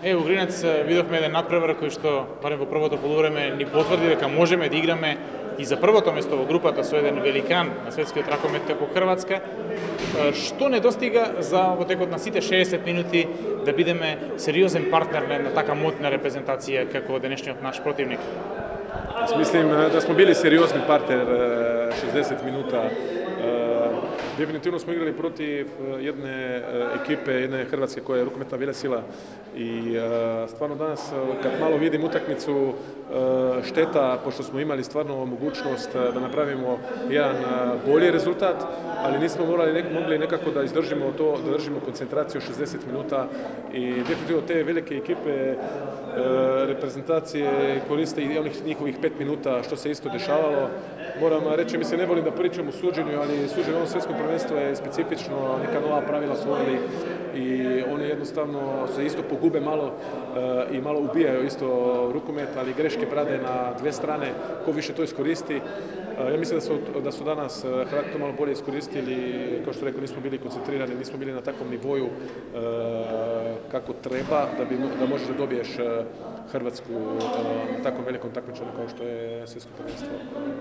Evo, Ugrinac видовме еден надпревар кој што, барем во првото полувреме, ни потврди дека можеме да играме и за првото место во групата со еден великан на светскиот ракомет како Хрватска. Што недостига за во текот на сите 60 минути да бидеме сериозен партнер на така моćна репрезентација како денешниот наш противник? Mislim da smo bili seriozni partner 60 minuta. Definitivno smo igrali protiv jedne ekipe, jedne Hrvatske koja je rukometna velesila i stvarno danas kad malo vidim utakmicu šteta, pošto smo imali stvarno mogućnost da napravimo jedan bolji rezultat, ali nismo mogli nekako da izdržimo to, da držimo koncentraciju 60 minuta i definitivno te velike ekipe reprezentacije koriste i onih njihovih 5 minuta što se isto dešavalo. Moram reći, mislim, ne volim da pričam o suđenju, ali suđenje u ovom svjetskom prvenstvu je specifično, neka nova pravila su uveli i oni jednostavno se isto pogube malo i malo ubijaju isto rukomet, ali greške brade na dvije strane, ko više to iskoristi. Ja mislim da su danas Hrvati to malo bolje iskoristili, kao što rekao, nismo bili koncentrirani, nismo bili na takvom nivoju kako treba da možeš da dobiješ Hrvatsku na takvom velikom takmičenju kao što je svjetsko prvenstvo.